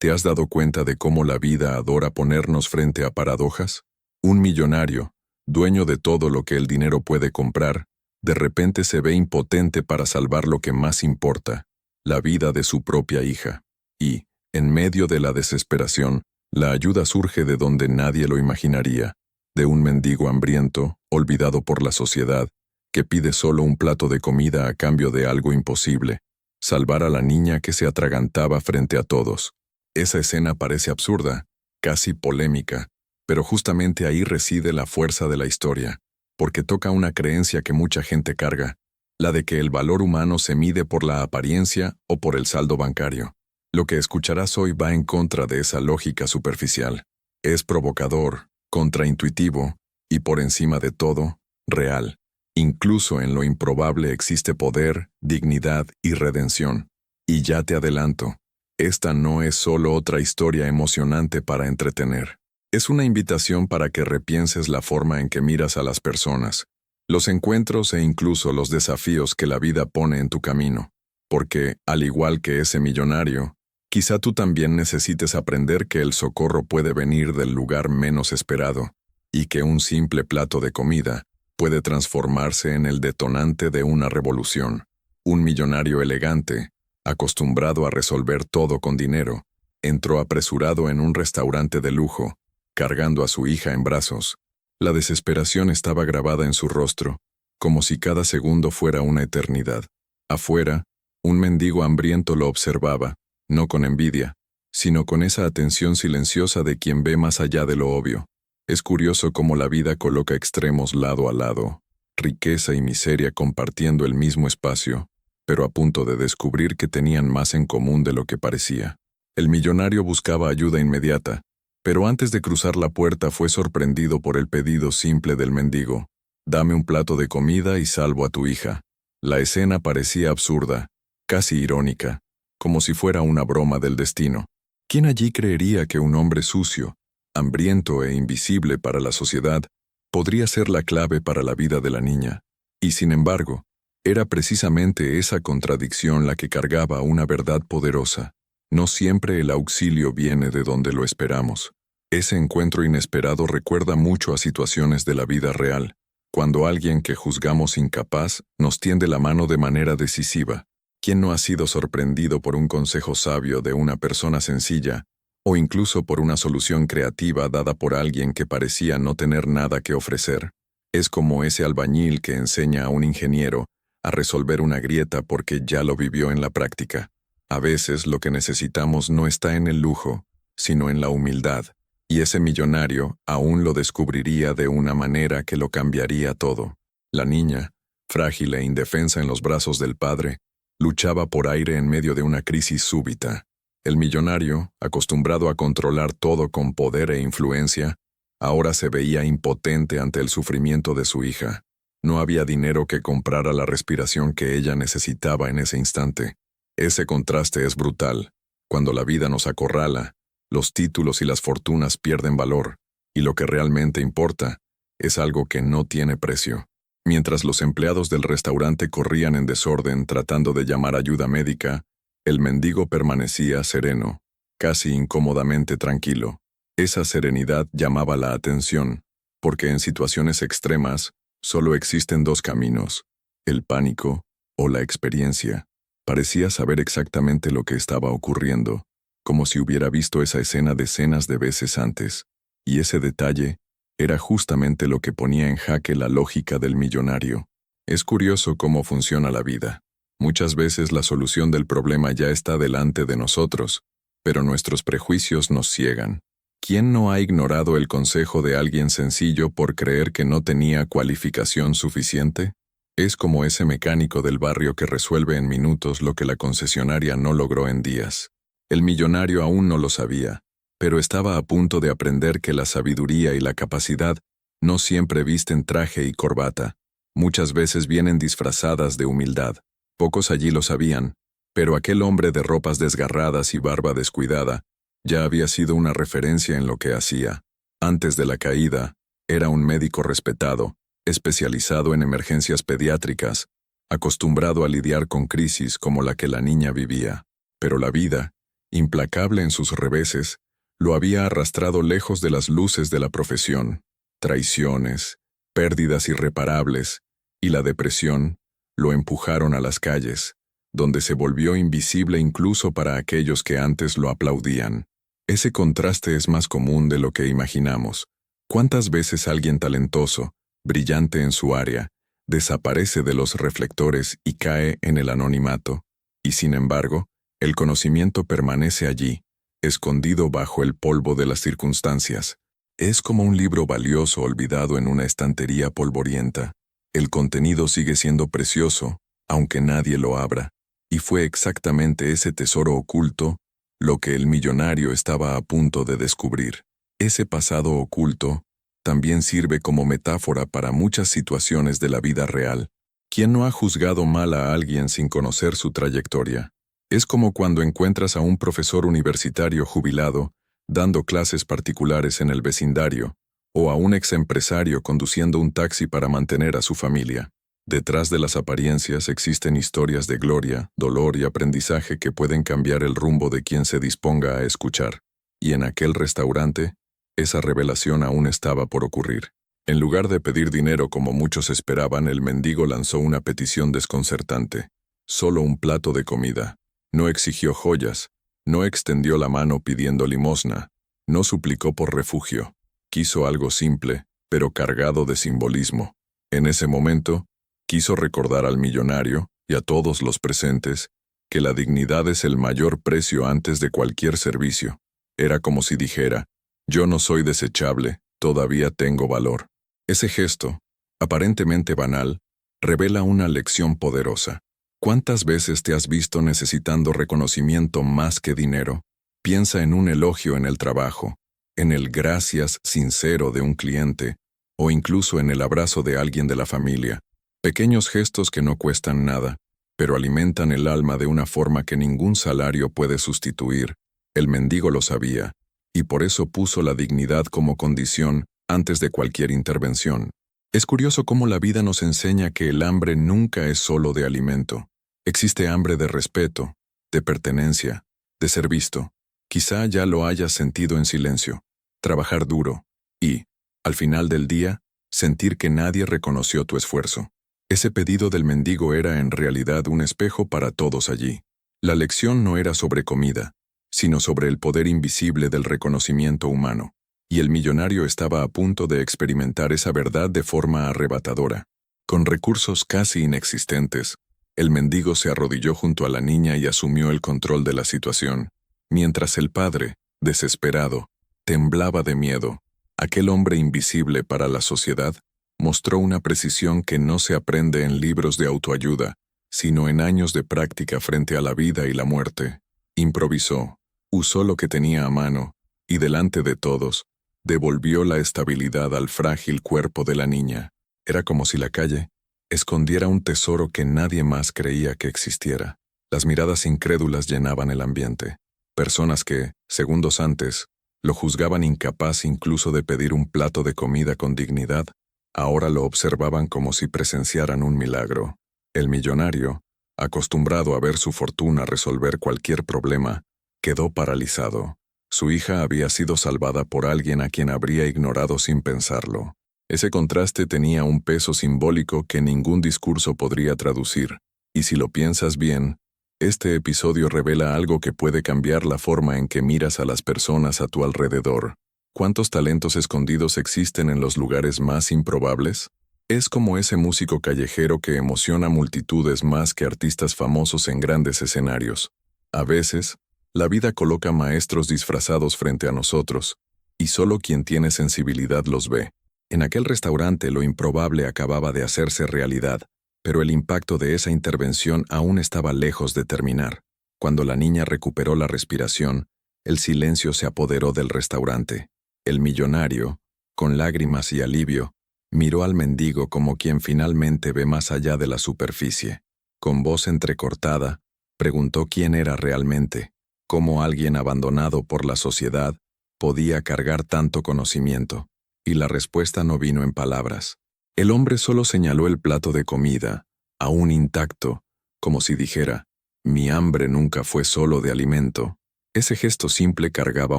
¿Te has dado cuenta de cómo la vida adora ponernos frente a paradojas? Un millonario, dueño de todo lo que el dinero puede comprar, de repente se ve impotente para salvar lo que más importa, la vida de su propia hija. Y, en medio de la desesperación, la ayuda surge de donde nadie lo imaginaría, de un mendigo hambriento, olvidado por la sociedad, que pide solo un plato de comida a cambio de algo imposible, salvar a la niña que se atragantaba frente a todos. Esa escena parece absurda, casi polémica, pero justamente ahí reside la fuerza de la historia, porque toca una creencia que mucha gente carga, la de que el valor humano se mide por la apariencia o por el saldo bancario. Lo que escucharás hoy va en contra de esa lógica superficial. Es provocador, contraintuitivo y, por encima de todo, real. Incluso en lo improbable existe poder, dignidad y redención. Y ya te adelanto, esta no es solo otra historia emocionante para entretener. Es una invitación para que repienses la forma en que miras a las personas, los encuentros e incluso los desafíos que la vida pone en tu camino. Porque, al igual que ese millonario, quizá tú también necesites aprender que el socorro puede venir del lugar menos esperado, y que un simple plato de comida puede transformarse en el detonante de una revolución. Un millonario elegante, acostumbrado a resolver todo con dinero, entró apresurado en un restaurante de lujo, cargando a su hija en brazos. La desesperación estaba grabada en su rostro, como si cada segundo fuera una eternidad. Afuera, un mendigo hambriento lo observaba, no con envidia, sino con esa atención silenciosa de quien ve más allá de lo obvio. Es curioso cómo la vida coloca extremos lado a lado, riqueza y miseria compartiendo el mismo espacio, pero a punto de descubrir que tenían más en común de lo que parecía. El millonario buscaba ayuda inmediata, pero antes de cruzar la puerta fue sorprendido por el pedido simple del mendigo: «Dame un plato de comida y salvo a tu hija». La escena parecía absurda, casi irónica, como si fuera una broma del destino. ¿Quién allí creería que un hombre sucio, hambriento e invisible para la sociedad, podría ser la clave para la vida de la niña? Y sin embargo, era precisamente esa contradicción la que cargaba una verdad poderosa. No siempre el auxilio viene de donde lo esperamos. Ese encuentro inesperado recuerda mucho a situaciones de la vida real, cuando alguien que juzgamos incapaz nos tiende la mano de manera decisiva. ¿Quién no ha sido sorprendido por un consejo sabio de una persona sencilla, o incluso por una solución creativa dada por alguien que parecía no tener nada que ofrecer? Es como ese albañil que enseña a un ingeniero a resolver una grieta porque ya lo vivió en la práctica. A veces lo que necesitamos no está en el lujo, sino en la humildad, y ese millonario aún lo descubriría de una manera que lo cambiaría todo. La niña, frágil e indefensa en los brazos del padre, luchaba por aire en medio de una crisis súbita. El millonario, acostumbrado a controlar todo con poder e influencia, ahora se veía impotente ante el sufrimiento de su hija. No había dinero que comprara la respiración que ella necesitaba en ese instante. Ese contraste es brutal. Cuando la vida nos acorrala, los títulos y las fortunas pierden valor, y lo que realmente importa es algo que no tiene precio. Mientras los empleados del restaurante corrían en desorden tratando de llamar ayuda médica, el mendigo permanecía sereno, casi incómodamente tranquilo. Esa serenidad llamaba la atención, porque en situaciones extremas solo existen dos caminos: el pánico o la experiencia. Parecía saber exactamente lo que estaba ocurriendo, como si hubiera visto esa escena decenas de veces antes, y ese detalle era justamente lo que ponía en jaque la lógica del millonario. Es curioso cómo funciona la vida. Muchas veces la solución del problema ya está delante de nosotros, pero nuestros prejuicios nos ciegan. ¿Quién no ha ignorado el consejo de alguien sencillo por creer que no tenía cualificación suficiente? Es como ese mecánico del barrio que resuelve en minutos lo que la concesionaria no logró en días. El millonario aún no lo sabía, pero estaba a punto de aprender que la sabiduría y la capacidad no siempre visten traje y corbata. Muchas veces vienen disfrazadas de humildad. Pocos allí lo sabían, pero aquel hombre de ropas desgarradas y barba descuidada ya había sido una referencia en lo que hacía. Antes de la caída, era un médico respetado, especializado en emergencias pediátricas, acostumbrado a lidiar con crisis como la que la niña vivía. Pero la vida, implacable en sus reveses, lo había arrastrado lejos de las luces de la profesión. Traiciones, pérdidas irreparables y la depresión lo empujaron a las calles, donde se volvió invisible incluso para aquellos que antes lo aplaudían. Ese contraste es más común de lo que imaginamos. ¿Cuántas veces alguien talentoso, brillante en su área, desaparece de los reflectores y cae en el anonimato? Y sin embargo, el conocimiento permanece allí, escondido bajo el polvo de las circunstancias. Es como un libro valioso olvidado en una estantería polvorienta. El contenido sigue siendo precioso, aunque nadie lo abra. Y fue exactamente ese tesoro oculto lo que el millonario estaba a punto de descubrir. Ese pasado oculto también sirve como metáfora para muchas situaciones de la vida real. ¿Quién no ha juzgado mal a alguien sin conocer su trayectoria? Es como cuando encuentras a un profesor universitario jubilado dando clases particulares en el vecindario, o a un exempresario conduciendo un taxi para mantener a su familia. Detrás de las apariencias existen historias de gloria, dolor y aprendizaje que pueden cambiar el rumbo de quien se disponga a escuchar. Y en aquel restaurante, esa revelación aún estaba por ocurrir. En lugar de pedir dinero como muchos esperaban, el mendigo lanzó una petición desconcertante. Solo un plato de comida. No exigió joyas, no extendió la mano pidiendo limosna, no suplicó por refugio. Quiso algo simple, pero cargado de simbolismo. En ese momento, quiso recordar al millonario y a todos los presentes que la dignidad es el mayor precio antes de cualquier servicio. Era como si dijera, yo no soy desechable, todavía tengo valor. Ese gesto, aparentemente banal, revela una lección poderosa. ¿Cuántas veces te has visto necesitando reconocimiento más que dinero? Piensa en un elogio en el trabajo, en el gracias sincero de un cliente, o incluso en el abrazo de alguien de la familia. Pequeños gestos que no cuestan nada, pero alimentan el alma de una forma que ningún salario puede sustituir. El mendigo lo sabía, y por eso puso la dignidad como condición antes de cualquier intervención. Es curioso cómo la vida nos enseña que el hambre nunca es solo de alimento. Existe hambre de respeto, de pertenencia, de ser visto. Quizá ya lo hayas sentido en silencio. Trabajar duro y, al final del día, sentir que nadie reconoció tu esfuerzo. Ese pedido del mendigo era en realidad un espejo para todos allí. La lección no era sobre comida, sino sobre el poder invisible del reconocimiento humano. Y el millonario estaba a punto de experimentar esa verdad de forma arrebatadora. Con recursos casi inexistentes, el mendigo se arrodilló junto a la niña y asumió el control de la situación, mientras el padre, desesperado, temblaba de miedo. Aquel hombre invisible para la sociedad mostró una precisión que no se aprende en libros de autoayuda, sino en años de práctica frente a la vida y la muerte. Improvisó, usó lo que tenía a mano, y delante de todos, devolvió la estabilidad al frágil cuerpo de la niña. Era como si la calle escondiera un tesoro que nadie más creía que existiera. Las miradas incrédulas llenaban el ambiente. Personas que, segundos antes, lo juzgaban incapaz incluso de pedir un plato de comida con dignidad, ahora lo observaban como si presenciaran un milagro. El millonario, acostumbrado a ver su fortuna resolver cualquier problema, quedó paralizado. Su hija había sido salvada por alguien a quien habría ignorado sin pensarlo. Ese contraste tenía un peso simbólico que ningún discurso podría traducir. Y si lo piensas bien, este episodio revela algo que puede cambiar la forma en que miras a las personas a tu alrededor. ¿Cuántos talentos escondidos existen en los lugares más improbables? Es como ese músico callejero que emociona multitudes más que artistas famosos en grandes escenarios. A veces, la vida coloca maestros disfrazados frente a nosotros, y solo quien tiene sensibilidad los ve. En aquel restaurante lo improbable acababa de hacerse realidad, pero el impacto de esa intervención aún estaba lejos de terminar. Cuando la niña recuperó la respiración, el silencio se apoderó del restaurante. El millonario, con lágrimas y alivio, miró al mendigo como quien finalmente ve más allá de la superficie. Con voz entrecortada, preguntó quién era realmente. Cómo alguien abandonado por la sociedad podía cargar tanto conocimiento, y la respuesta no vino en palabras. El hombre solo señaló el plato de comida, aún intacto, como si dijera, mi hambre nunca fue solo de alimento. Ese gesto simple cargaba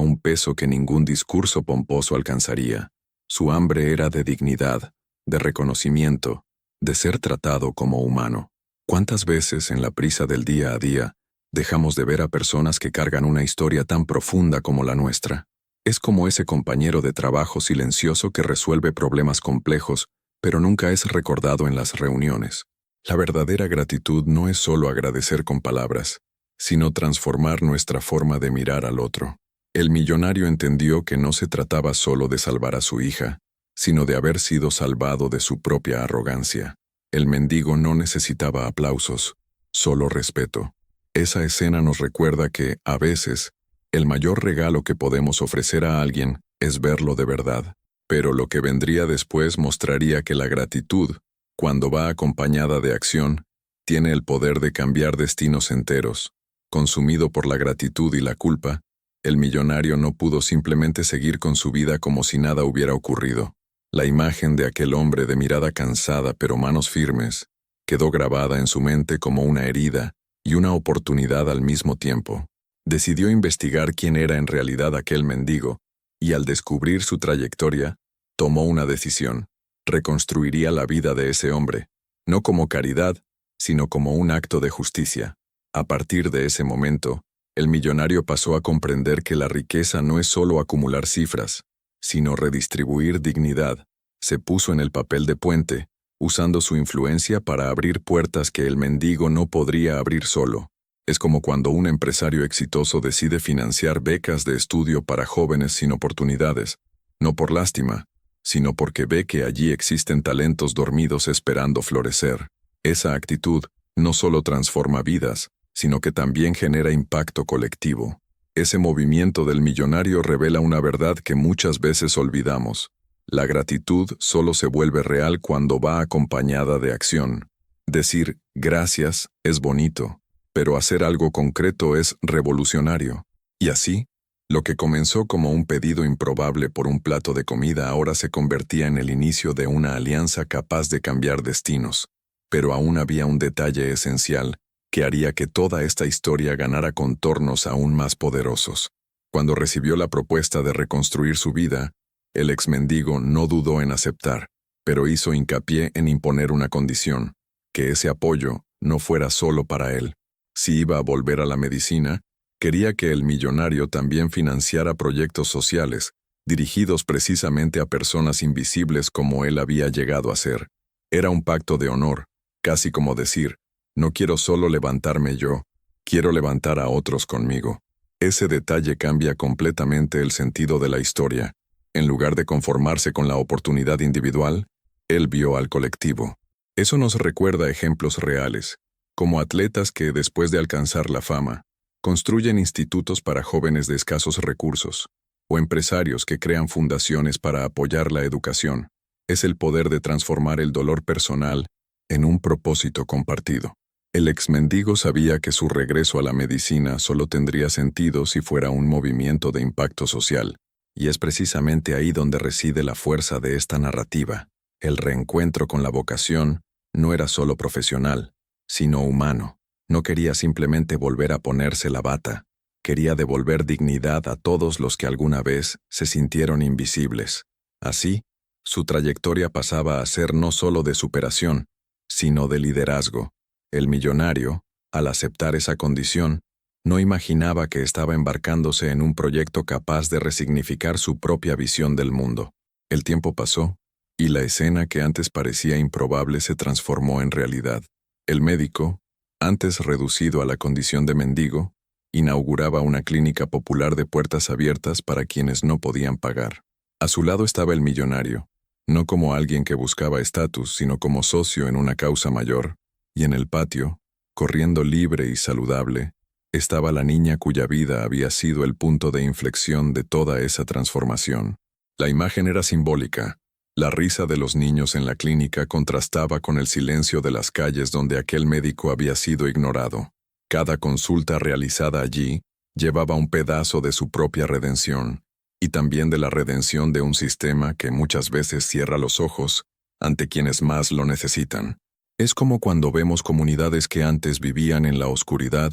un peso que ningún discurso pomposo alcanzaría. Su hambre era de dignidad, de reconocimiento, de ser tratado como humano. ¿Cuántas veces en la prisa del día a día dejamos de ver a personas que cargan una historia tan profunda como la nuestra? Es como ese compañero de trabajo silencioso que resuelve problemas complejos, pero nunca es recordado en las reuniones. La verdadera gratitud no es solo agradecer con palabras, sino transformar nuestra forma de mirar al otro. El millonario entendió que no se trataba solo de salvar a su hija, sino de haber sido salvado de su propia arrogancia. El mendigo no necesitaba aplausos, solo respeto. Esa escena nos recuerda que, a veces, el mayor regalo que podemos ofrecer a alguien es verlo de verdad. Pero lo que vendría después mostraría que la gratitud, cuando va acompañada de acción, tiene el poder de cambiar destinos enteros. Consumido por la gratitud y la culpa, el millonario no pudo simplemente seguir con su vida como si nada hubiera ocurrido. La imagen de aquel hombre de mirada cansada pero manos firmes quedó grabada en su mente como una herida y una oportunidad al mismo tiempo. Decidió investigar quién era en realidad aquel mendigo, y al descubrir su trayectoria, tomó una decisión. Reconstruiría la vida de ese hombre, no como caridad, sino como un acto de justicia. A partir de ese momento, el millonario pasó a comprender que la riqueza no es solo acumular cifras, sino redistribuir dignidad. Se puso en el papel de puente, usando su influencia para abrir puertas que el mendigo no podría abrir solo. Es como cuando un empresario exitoso decide financiar becas de estudio para jóvenes sin oportunidades, no por lástima, sino porque ve que allí existen talentos dormidos esperando florecer. Esa actitud no solo transforma vidas, sino que también genera impacto colectivo. Ese movimiento del millonario revela una verdad que muchas veces olvidamos. La gratitud solo se vuelve real cuando va acompañada de acción. Decir gracias es bonito, pero hacer algo concreto es revolucionario. Y así, lo que comenzó como un pedido improbable por un plato de comida ahora se convertía en el inicio de una alianza capaz de cambiar destinos. Pero aún había un detalle esencial que haría que toda esta historia ganara contornos aún más poderosos. Cuando recibió la propuesta de reconstruir su vida, el exmendigo no dudó en aceptar, pero hizo hincapié en imponer una condición: que ese apoyo no fuera solo para él. Si iba a volver a la medicina, quería que el millonario también financiara proyectos sociales, dirigidos precisamente a personas invisibles como él había llegado a ser. Era un pacto de honor, casi como decir: no quiero solo levantarme yo, quiero levantar a otros conmigo. Ese detalle cambia completamente el sentido de la historia. En lugar de conformarse con la oportunidad individual, él vio al colectivo. Eso nos recuerda ejemplos reales, como atletas que, después de alcanzar la fama, construyen institutos para jóvenes de escasos recursos, o empresarios que crean fundaciones para apoyar la educación. Es el poder de transformar el dolor personal en un propósito compartido. El exmendigo sabía que su regreso a la medicina solo tendría sentido si fuera un movimiento de impacto social, y es precisamente ahí donde reside la fuerza de esta narrativa. El reencuentro con la vocación no era solo profesional, sino humano. No quería simplemente volver a ponerse la bata, quería devolver dignidad a todos los que alguna vez se sintieron invisibles. Así, su trayectoria pasaba a ser no solo de superación, sino de liderazgo. El millonario, al aceptar esa condición, no imaginaba que estaba embarcándose en un proyecto capaz de resignificar su propia visión del mundo. El tiempo pasó, y la escena que antes parecía improbable se transformó en realidad. El médico, antes reducido a la condición de mendigo, inauguraba una clínica popular de puertas abiertas para quienes no podían pagar. A su lado estaba el millonario, no como alguien que buscaba estatus, sino como socio en una causa mayor. Y en el patio, corriendo libre y saludable, estaba la niña cuya vida había sido el punto de inflexión de toda esa transformación. La imagen era simbólica. La risa de los niños en la clínica contrastaba con el silencio de las calles donde aquel médico había sido ignorado. Cada consulta realizada allí llevaba un pedazo de su propia redención, y también de la redención de un sistema que muchas veces cierra los ojos ante quienes más lo necesitan. Es como cuando vemos comunidades que antes vivían en la oscuridad,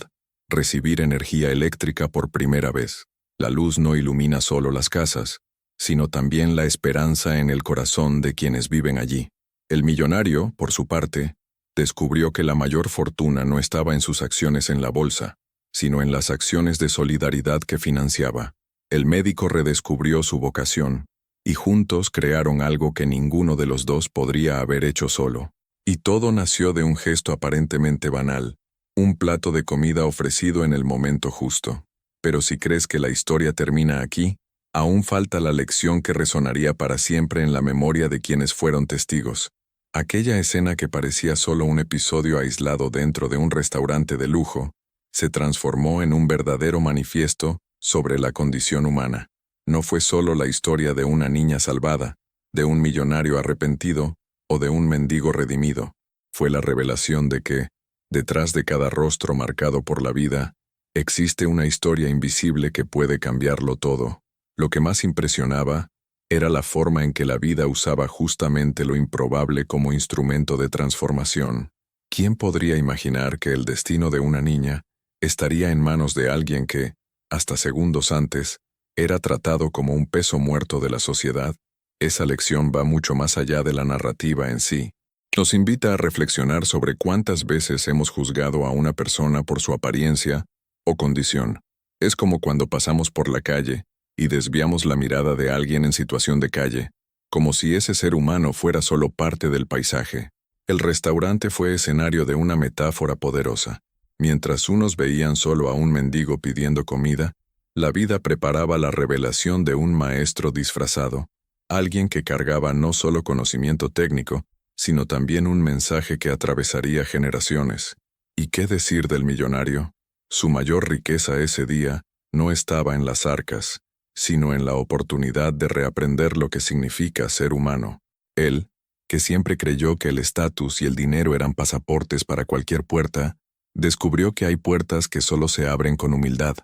recibir energía eléctrica por primera vez. La luz no ilumina solo las casas, sino también la esperanza en el corazón de quienes viven allí. El millonario, por su parte, descubrió que la mayor fortuna no estaba en sus acciones en la bolsa, sino en las acciones de solidaridad que financiaba. El médico redescubrió su vocación, y juntos crearon algo que ninguno de los dos podría haber hecho solo. Y todo nació de un gesto aparentemente banal, un plato de comida ofrecido en el momento justo. Pero si crees que la historia termina aquí, aún falta la lección que resonaría para siempre en la memoria de quienes fueron testigos. Aquella escena que parecía solo un episodio aislado dentro de un restaurante de lujo, se transformó en un verdadero manifiesto sobre la condición humana. No fue solo la historia de una niña salvada, de un millonario arrepentido o de un mendigo redimido. Fue la revelación de que, detrás de cada rostro marcado por la vida, existe una historia invisible que puede cambiarlo todo. Lo que más impresionaba era la forma en que la vida usaba justamente lo improbable como instrumento de transformación. ¿Quién podría imaginar que el destino de una niña estaría en manos de alguien que, hasta segundos antes, era tratado como un peso muerto de la sociedad? Esa lección va mucho más allá de la narrativa en sí. Nos invita a reflexionar sobre cuántas veces hemos juzgado a una persona por su apariencia o condición. Es como cuando pasamos por la calle y desviamos la mirada de alguien en situación de calle, como si ese ser humano fuera solo parte del paisaje. El restaurante fue escenario de una metáfora poderosa. Mientras unos veían solo a un mendigo pidiendo comida, la vida preparaba la revelación de un maestro disfrazado, alguien que cargaba no solo conocimiento técnico, sino también un mensaje que atravesaría generaciones. ¿Y qué decir del millonario? Su mayor riqueza ese día no estaba en las arcas, sino en la oportunidad de reaprender lo que significa ser humano. Él, que siempre creyó que el estatus y el dinero eran pasaportes para cualquier puerta, descubrió que hay puertas que solo se abren con humildad.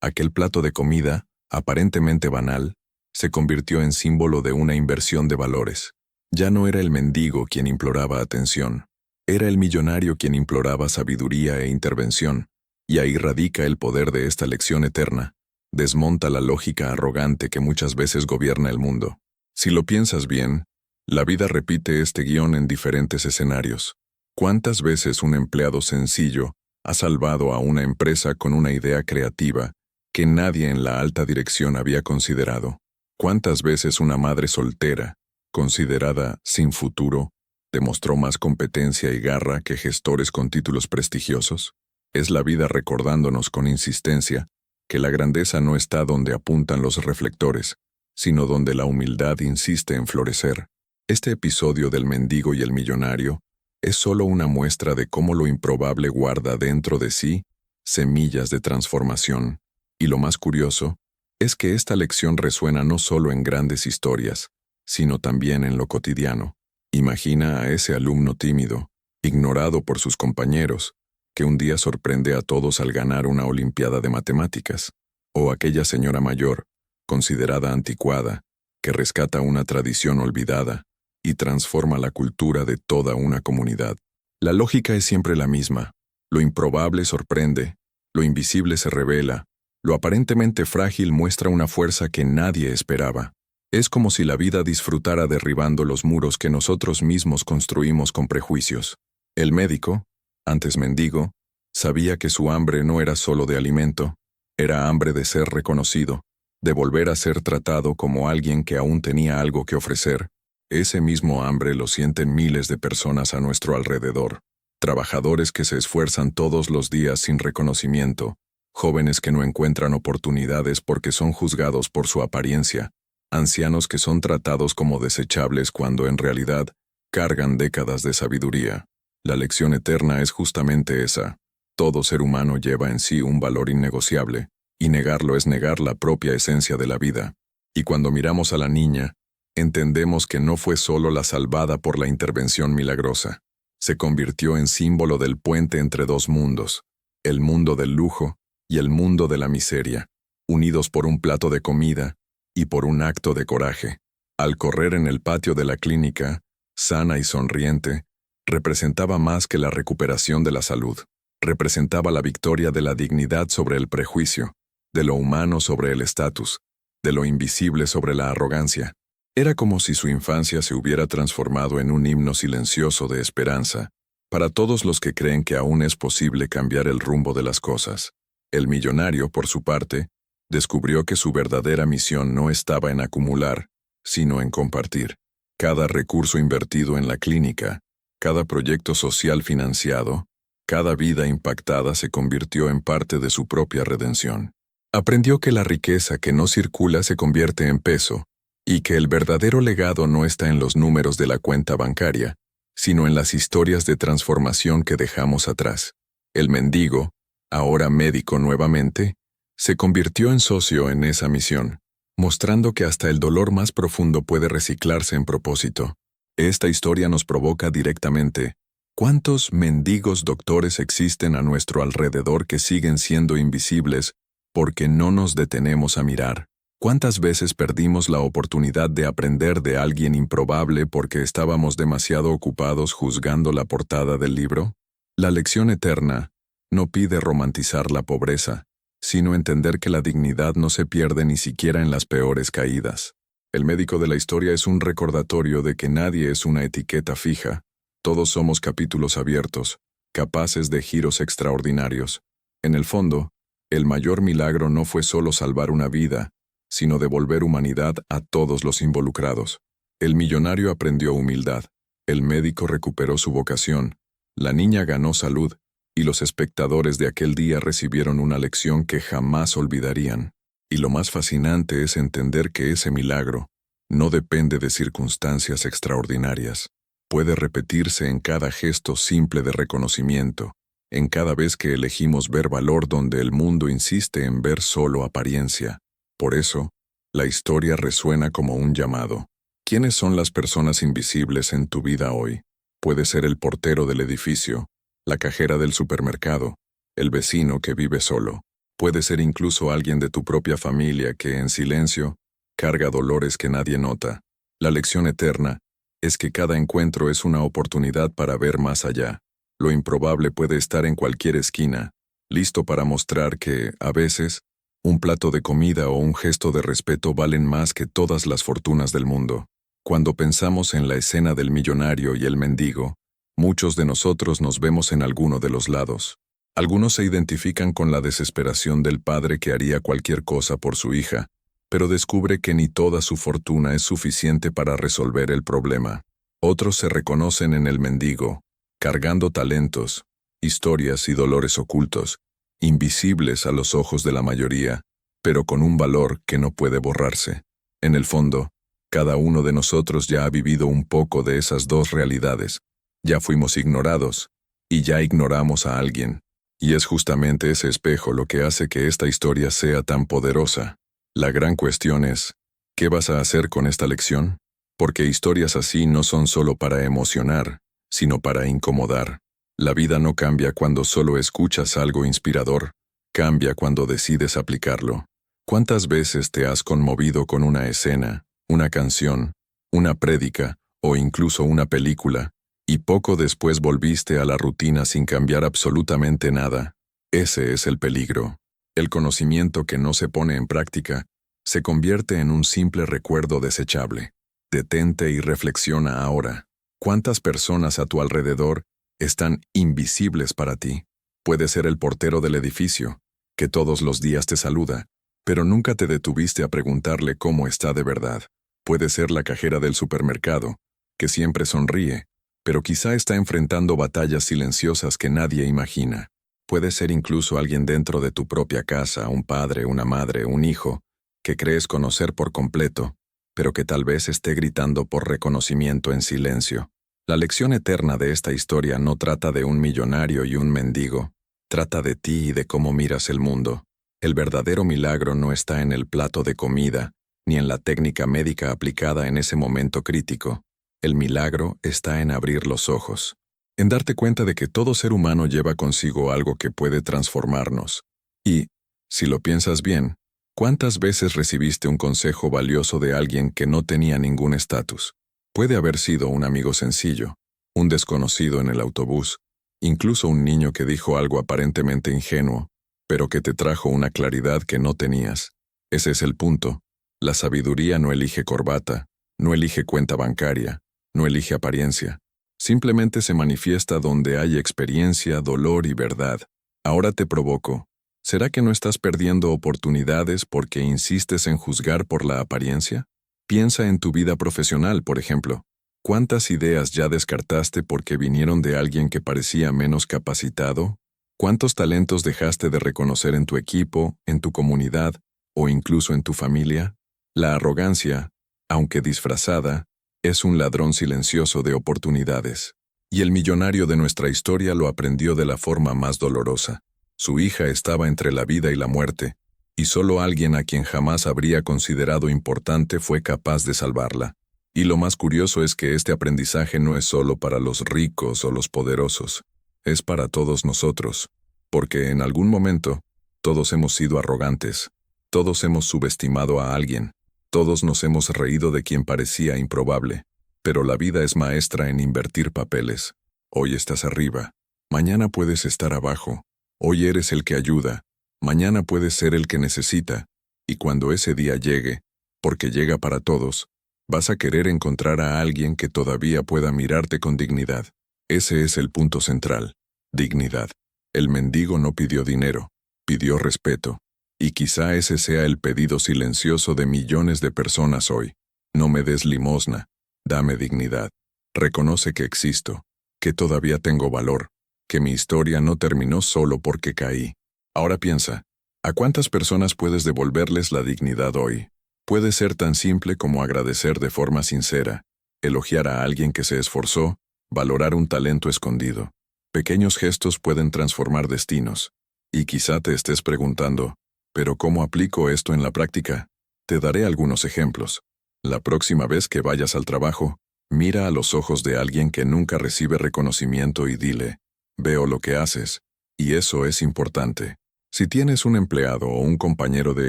Aquel plato de comida, aparentemente banal, se convirtió en símbolo de una inversión de valores. Ya no era el mendigo quien imploraba atención, era el millonario quien imploraba sabiduría e intervención. Y ahí radica el poder de esta lección eterna. Desmonta la lógica arrogante que muchas veces gobierna el mundo. Si lo piensas bien, la vida repite este guión en diferentes escenarios. ¿Cuántas veces un empleado sencillo ha salvado a una empresa con una idea creativa que nadie en la alta dirección había considerado? ¿Cuántas veces una madre soltera, considerada sin futuro, demostró más competencia y garra que gestores con títulos prestigiosos? Es la vida recordándonos con insistencia que la grandeza no está donde apuntan los reflectores, sino donde la humildad insiste en florecer. Este episodio del mendigo y el millonario es solo una muestra de cómo lo improbable guarda dentro de sí semillas de transformación. Y lo más curioso es que esta lección resuena no solo en grandes historias, sino también en lo cotidiano. Imagina a ese alumno tímido, ignorado por sus compañeros, que un día sorprende a todos al ganar una olimpiada de matemáticas, o aquella señora mayor, considerada anticuada, que rescata una tradición olvidada y transforma la cultura de toda una comunidad. La lógica es siempre la misma. Lo improbable sorprende, lo invisible se revela, lo aparentemente frágil muestra una fuerza que nadie esperaba. Es como si la vida disfrutara derribando los muros que nosotros mismos construimos con prejuicios. El médico, antes mendigo, sabía que su hambre no era solo de alimento, era hambre de ser reconocido, de volver a ser tratado como alguien que aún tenía algo que ofrecer. Ese mismo hambre lo sienten miles de personas a nuestro alrededor, trabajadores que se esfuerzan todos los días sin reconocimiento, jóvenes que no encuentran oportunidades porque son juzgados por su apariencia, ancianos que son tratados como desechables cuando en realidad cargan décadas de sabiduría. La lección eterna es justamente esa. Todo ser humano lleva en sí un valor innegociable, y negarlo es negar la propia esencia de la vida. Y cuando miramos a la niña, entendemos que no fue solo la salvada por la intervención milagrosa. Se convirtió en símbolo del puente entre dos mundos, el mundo del lujo y el mundo de la miseria, unidos por un plato de comida y por un acto de coraje. Al correr en el patio de la clínica, sana y sonriente, representaba más que la recuperación de la salud. Representaba la victoria de la dignidad sobre el prejuicio, de lo humano sobre el estatus, de lo invisible sobre la arrogancia. Era como si su infancia se hubiera transformado en un himno silencioso de esperanza, para todos los que creen que aún es posible cambiar el rumbo de las cosas. El millonario, por su parte, descubrió que su verdadera misión no estaba en acumular, sino en compartir. Cada recurso invertido en la clínica, cada proyecto social financiado, cada vida impactada se convirtió en parte de su propia redención. Aprendió que la riqueza que no circula se convierte en peso, y que el verdadero legado no está en los números de la cuenta bancaria, sino en las historias de transformación que dejamos atrás. El mendigo, ahora médico nuevamente, se convirtió en socio en esa misión, mostrando que hasta el dolor más profundo puede reciclarse en propósito. Esta historia nos provoca directamente: ¿cuántos mendigos doctores existen a nuestro alrededor que siguen siendo invisibles porque no nos detenemos a mirar? ¿Cuántas veces perdimos la oportunidad de aprender de alguien improbable porque estábamos demasiado ocupados juzgando la portada del libro? La lección eterna no pide romantizar la pobreza, sino entender que la dignidad no se pierde ni siquiera en las peores caídas. El médico de la historia es un recordatorio de que nadie es una etiqueta fija. Todos somos capítulos abiertos, capaces de giros extraordinarios. En el fondo, el mayor milagro no fue solo salvar una vida, sino devolver humanidad a todos los involucrados. El millonario aprendió humildad, el médico recuperó su vocación, la niña ganó salud, y los espectadores de aquel día recibieron una lección que jamás olvidarían. Y lo más fascinante es entender que ese milagro no depende de circunstancias extraordinarias. Puede repetirse en cada gesto simple de reconocimiento, en cada vez que elegimos ver valor donde el mundo insiste en ver solo apariencia. Por eso, la historia resuena como un llamado. ¿Quiénes son las personas invisibles en tu vida hoy? Puede ser el portero del edificio, la cajera del supermercado, el vecino que vive solo. Puede ser incluso alguien de tu propia familia que, en silencio, carga dolores que nadie nota. La lección eterna es que cada encuentro es una oportunidad para ver más allá. Lo improbable puede estar en cualquier esquina, listo para mostrar que, a veces, un plato de comida o un gesto de respeto valen más que todas las fortunas del mundo. Cuando pensamos en la escena del millonario y el mendigo, muchos de nosotros nos vemos en alguno de los lados. Algunos se identifican con la desesperación del padre que haría cualquier cosa por su hija, pero descubre que ni toda su fortuna es suficiente para resolver el problema. Otros se reconocen en el mendigo, cargando talentos, historias y dolores ocultos, invisibles a los ojos de la mayoría, pero con un valor que no puede borrarse. En el fondo, cada uno de nosotros ya ha vivido un poco de esas dos realidades. Ya fuimos ignorados, y ya ignoramos a alguien. Y es justamente ese espejo lo que hace que esta historia sea tan poderosa. La gran cuestión es, ¿qué vas a hacer con esta lección? Porque historias así no son solo para emocionar, sino para incomodar. La vida no cambia cuando solo escuchas algo inspirador, cambia cuando decides aplicarlo. ¿Cuántas veces te has conmovido con una escena, una canción, una prédica o incluso una película, y poco después volviste a la rutina sin cambiar absolutamente nada? Ese es el peligro. El conocimiento que no se pone en práctica se convierte en un simple recuerdo desechable. Detente y reflexiona ahora. ¿Cuántas personas a tu alrededor están invisibles para ti? Puede ser el portero del edificio, que todos los días te saluda, pero nunca te detuviste a preguntarle cómo está de verdad. Puede ser la cajera del supermercado, que siempre sonríe, pero quizá está enfrentando batallas silenciosas que nadie imagina. Puede ser incluso alguien dentro de tu propia casa, un padre, una madre, un hijo, que crees conocer por completo, pero que tal vez esté gritando por reconocimiento en silencio. La lección eterna de esta historia no trata de un millonario y un mendigo, trata de ti y de cómo miras el mundo. El verdadero milagro no está en el plato de comida, ni en la técnica médica aplicada en ese momento crítico. El milagro está en abrir los ojos, en darte cuenta de que todo ser humano lleva consigo algo que puede transformarnos. Y, si lo piensas bien, ¿cuántas veces recibiste un consejo valioso de alguien que no tenía ningún estatus? Puede haber sido un amigo sencillo, un desconocido en el autobús, Incluso un niño que dijo algo aparentemente ingenuo, pero que te trajo una claridad que no tenías. Ese es el punto. La sabiduría no elige corbata, no elige cuenta bancaria, no elige apariencia. Simplemente se manifiesta donde hay experiencia, dolor y verdad. Ahora te provoco. ¿Será que no estás perdiendo oportunidades porque insistes en juzgar por la apariencia? Piensa en tu vida profesional, por ejemplo. ¿Cuántas ideas ya descartaste porque vinieron de alguien que parecía menos capacitado? ¿Cuántos talentos dejaste de reconocer en tu equipo, en tu comunidad o incluso en tu familia? La arrogancia, aunque disfrazada, es un ladrón silencioso de oportunidades. Y el millonario de nuestra historia lo aprendió de la forma más dolorosa. Su hija estaba entre la vida y la muerte, y solo alguien a quien jamás habría considerado importante fue capaz de salvarla. Y lo más curioso es que este aprendizaje no es solo para los ricos o los poderosos, es para todos nosotros, porque en algún momento, todos hemos sido arrogantes, todos hemos subestimado a alguien, todos nos hemos reído de quien parecía improbable, pero la vida es maestra en invertir papeles. Hoy estás arriba, mañana puedes estar abajo, hoy eres el que ayuda, mañana puedes ser el que necesita, y cuando ese día llegue, porque llega para todos, vas a querer encontrar a alguien que todavía pueda mirarte con dignidad. Ese es el punto central, dignidad. El mendigo no pidió dinero, pidió respeto. Y quizá ese sea el pedido silencioso de millones de personas hoy. No me des limosna, dame dignidad. Reconoce que existo, que todavía tengo valor, que mi historia no terminó solo porque caí. Ahora piensa, ¿a cuántas personas puedes devolverles la dignidad hoy? Puede ser tan simple como agradecer de forma sincera, elogiar a alguien que se esforzó, valorar un talento escondido. Pequeños gestos pueden transformar destinos. Y quizá te estés preguntando, ¿pero cómo aplico esto en la práctica? Te daré algunos ejemplos. La próxima vez que vayas al trabajo, mira a los ojos de alguien que nunca recibe reconocimiento y dile, veo lo que haces, y eso es importante. Si tienes un empleado o un compañero de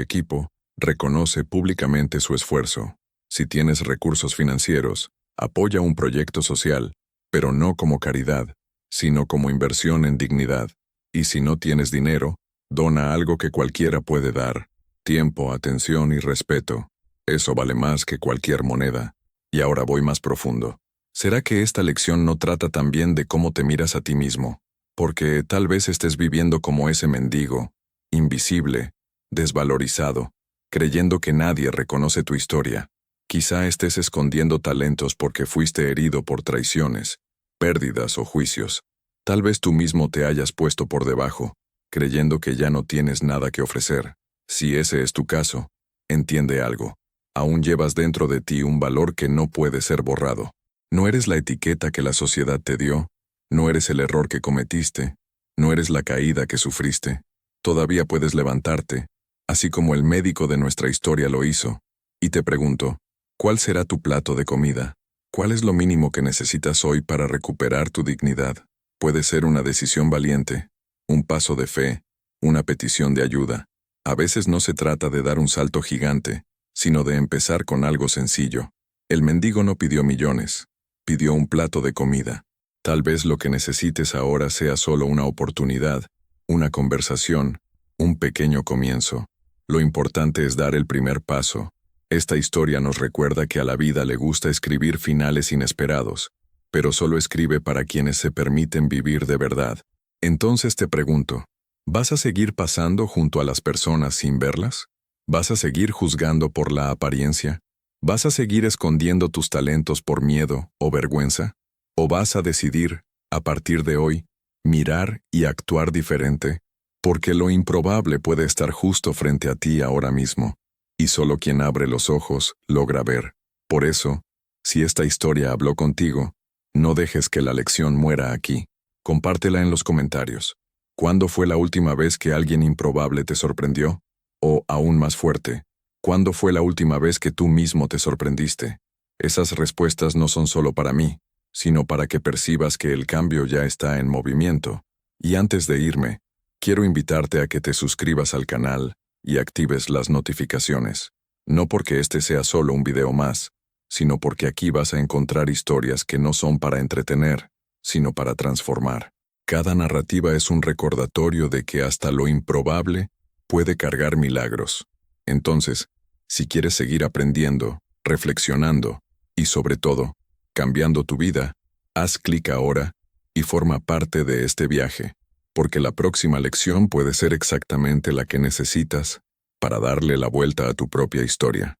equipo, reconoce públicamente su esfuerzo. Si tienes recursos financieros, apoya un proyecto social, pero no como caridad, sino como inversión en dignidad. Y si no tienes dinero, dona algo que cualquiera puede dar, tiempo, atención y respeto. Eso vale más que cualquier moneda. Y ahora voy más profundo. ¿Será que esta lección no trata también de cómo te miras a ti mismo? Porque tal vez estés viviendo como ese mendigo, invisible, desvalorizado, creyendo que nadie reconoce tu historia. Quizá estés escondiendo talentos porque fuiste herido por traiciones, pérdidas o juicios. Tal vez tú mismo te hayas puesto por debajo, creyendo que ya no tienes nada que ofrecer. Si ese es tu caso, entiende algo. Aún llevas dentro de ti un valor que no puede ser borrado. No eres la etiqueta que la sociedad te dio, no eres el error que cometiste, no eres la caída que sufriste. Todavía puedes levantarte, así como el médico de nuestra historia lo hizo. Y te pregunto, ¿cuál será tu plato de comida? ¿Cuál es lo mínimo que necesitas hoy para recuperar tu dignidad? Puede ser una decisión valiente, un paso de fe, una petición de ayuda. A veces no se trata de dar un salto gigante, sino de empezar con algo sencillo. El mendigo no pidió millones, pidió un plato de comida. Tal vez lo que necesites ahora sea solo una oportunidad, una conversación, un pequeño comienzo. Lo importante es dar el primer paso. Esta historia nos recuerda que a la vida le gusta escribir finales inesperados, pero solo escribe para quienes se permiten vivir de verdad. Entonces te pregunto, ¿vas a seguir pasando junto a las personas sin verlas? ¿Vas a seguir juzgando por la apariencia? ¿Vas a seguir escondiendo tus talentos por miedo o vergüenza? ¿O vas a decidir, a partir de hoy, mirar y actuar diferente? Porque lo improbable puede estar justo frente a ti ahora mismo, y solo quien abre los ojos logra ver. Por eso, si esta historia habló contigo, no dejes que la lección muera aquí. Compártela en los comentarios. ¿Cuándo fue la última vez que alguien improbable te sorprendió? O, aún más fuerte, ¿cuándo fue la última vez que tú mismo te sorprendiste? Esas respuestas no son solo para mí, sino para que percibas que el cambio ya está en movimiento. Y antes de irme, quiero invitarte a que te suscribas al canal y actives las notificaciones. No porque este sea solo un video más, sino porque aquí vas a encontrar historias que no son para entretener, sino para transformar. Cada narrativa es un recordatorio de que hasta lo improbable puede cargar milagros. Entonces, si quieres seguir aprendiendo, reflexionando y, sobre todo, cambiando tu vida, haz clic ahora y forma parte de este viaje, porque la próxima lección puede ser exactamente la que necesitas para darle la vuelta a tu propia historia.